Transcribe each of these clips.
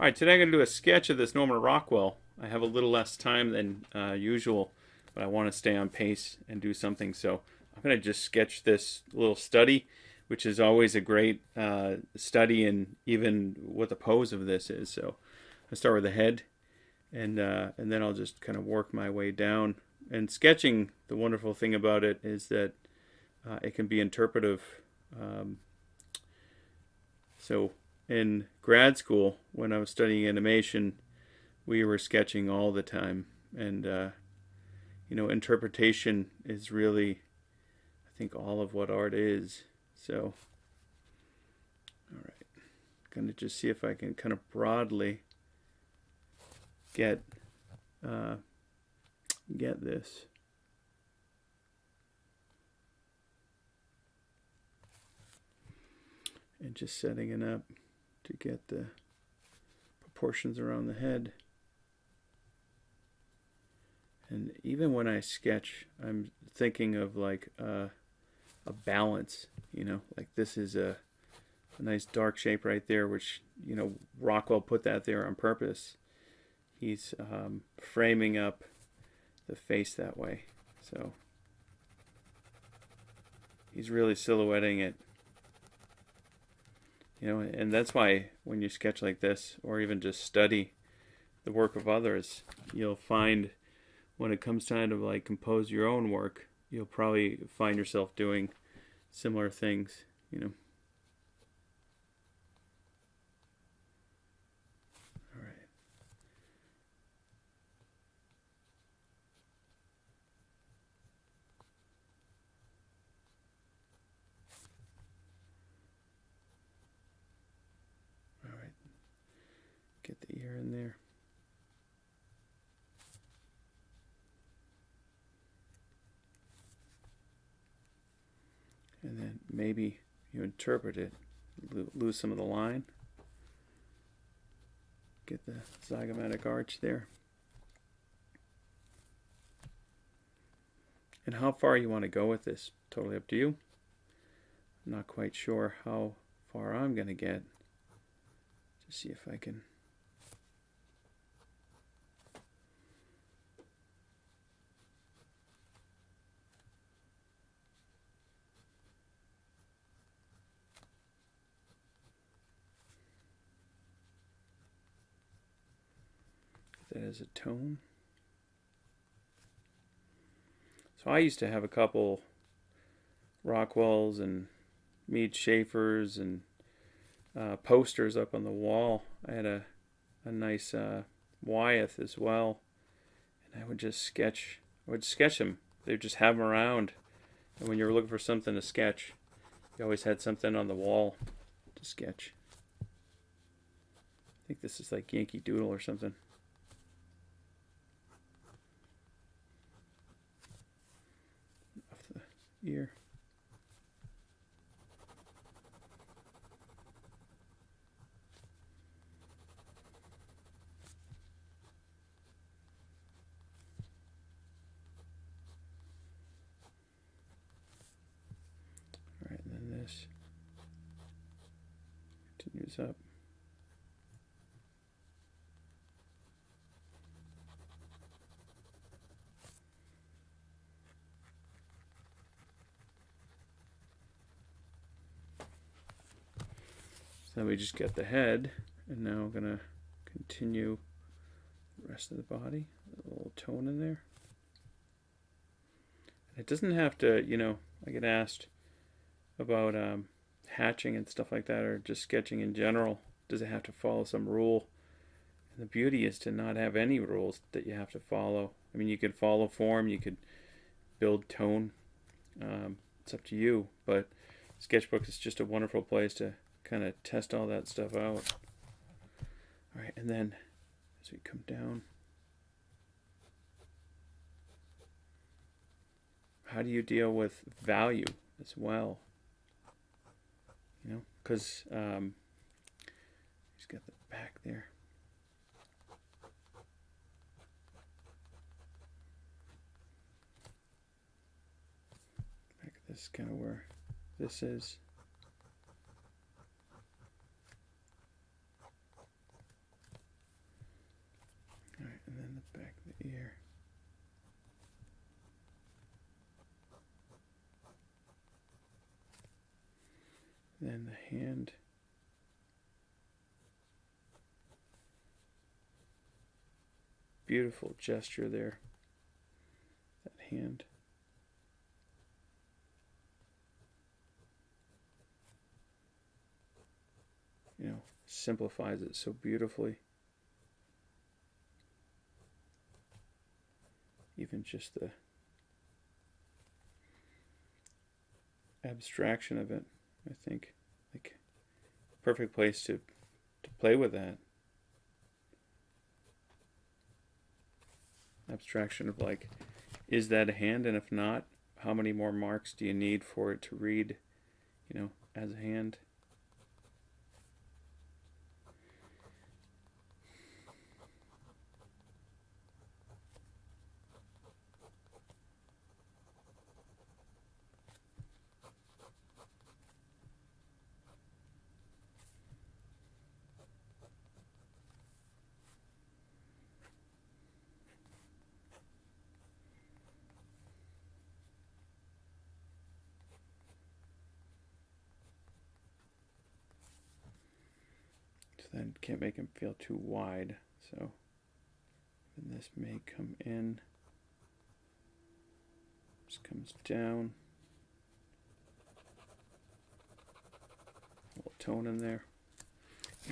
All right, today I'm going to do a sketch of this Norman Rockwell. I have a little less time than usual, but I want to stay on pace and do something. So I'm going to just sketch this little study, which is always a great study in even what the pose of this is. So I start with the head, and then I'll just kind of work my way down. And sketching, the wonderful thing about it is that it can be interpretive. So in grad school, when I was studying animation, we were sketching all the time, and interpretation is really, I think, all of what art is. So, all right, I'm gonna just see if I can kind of broadly get this. And just setting it up to get the proportions around the head. And even when I sketch, I'm thinking of like a balance, like this is a nice dark shape right there, which, Rockwell put that there on purpose. He's framing up the face that way. So he's really silhouetting it. And that's why when you sketch like this, or even just study the work of others, you'll find when it comes time to like compose your own work, you'll probably find yourself doing similar things, All right. All right. Get the ear in there. And then maybe you interpret it, lose some of the line, get the zygomatic arch there. And how far you want to go with this, totally up to you. I'm not quite sure how far I'm going to get. To see if I can. That as a tone. So I used to have a couple Rockwells and Mead Schaefers and posters up on the wall. I had a nice Wyeth as well, and I would sketch them. They would just have them around, and when you were looking for something to sketch, you always had something on the wall to sketch. I think this is like Yankee Doodle or something. Off the ear. Alright, and then this continues up. So we just get the head, and now I'm going to continue the rest of the body. A little tone in there. It doesn't have to, I get asked about hatching and stuff like that, or just sketching in general. Does it have to follow some rule? And the beauty is to not have any rules that you have to follow. I mean, you could follow form, you could build tone. It's up to you, but sketchbook is just a wonderful place to kind of test all that stuff out. All right, and then as we come down, how do you deal with value as well? Because he's got the back there. Back, this is kind of where this is. the back of the ear. Then the hand. Beautiful gesture there. That hand. You know, simplifies it so beautifully. Even just the abstraction of it, I think, like, perfect place to play with that. Abstraction of, like, is that a hand? And if not, how many more marks do you need for it to read, you know, as a hand? Then can't make him feel too wide, so then this may come in, this comes down, a little tone in there,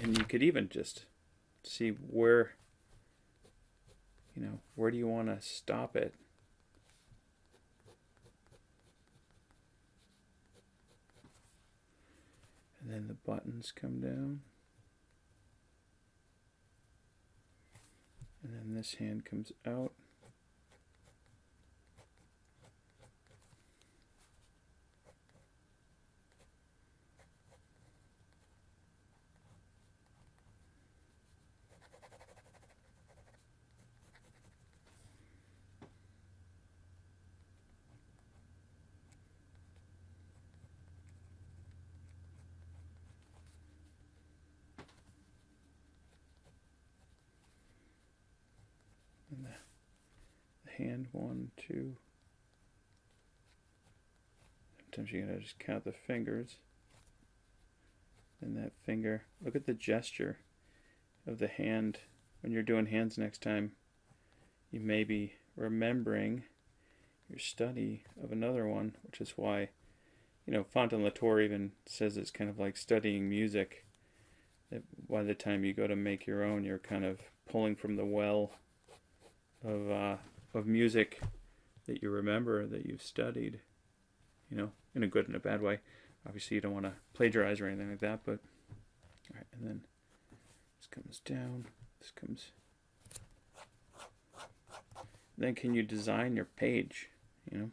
and you could even just see where, you know, where do you want to stop it? And then the buttons come down. And then this hand comes out. And the hand, 1, 2. Sometimes you gotta just count the fingers. And that finger, look at the gesture of the hand. When you're doing hands next time, you may be remembering your study of another one, which is why, you know, Fontaine-Latour even says it's kind of like studying music. That by the time you go to make your own, you're kind of pulling from the well of music that you remember, that you've studied, you know, in a good and a bad way. Obviously you don't want to plagiarize or anything like that, but all right. And then this comes down, this comes, then can you design your page, you know?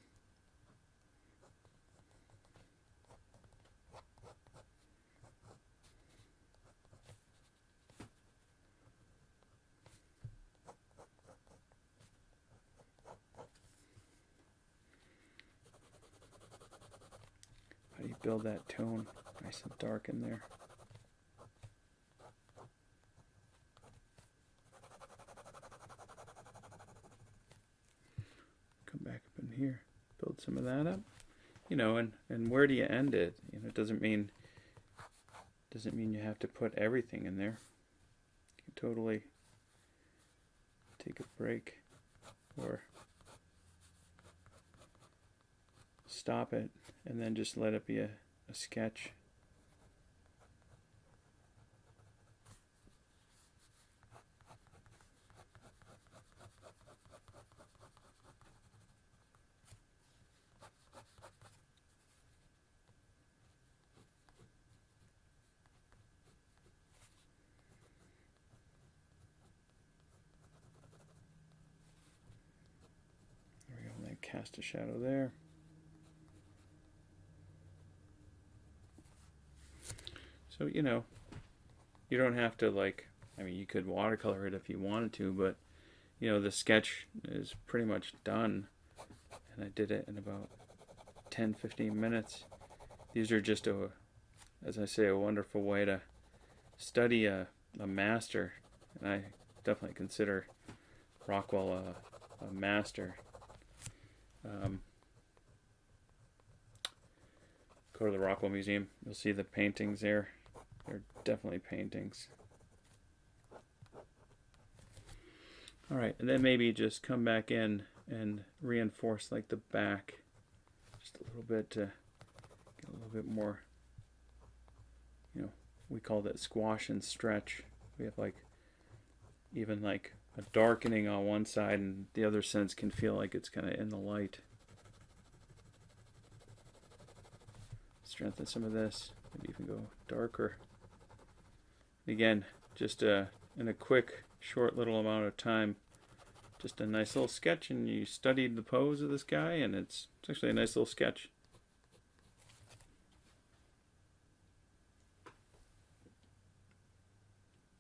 How do you build that tone nice and dark in there? Come back up in here, build some of that up, you know, and where do you end it? You know, it doesn't mean you have to put everything in there. You can totally take a break or stop it and then just let it be a sketch. There we go, and then cast a shadow there. So, you know, you don't have to, like, I mean, you could watercolor it if you wanted to, but, you know, the sketch is pretty much done. And I did it in about 10-15 minutes. These are just, as I say, a wonderful way to study a master. And I definitely consider Rockwell a master. Go to the Rockwell Museum. You'll see the paintings there. They're definitely paintings. All right, and then maybe just come back in and reinforce like the back just a little bit to get a little bit more, you know, we call that squash and stretch. We have like even like a darkening on one side, and the other sense can feel like it's kind of in the light. Strengthen some of this, maybe even go darker. Again, just in a quick, short little amount of time, just a nice little sketch, and you studied the pose of this guy, and it's actually a nice little sketch.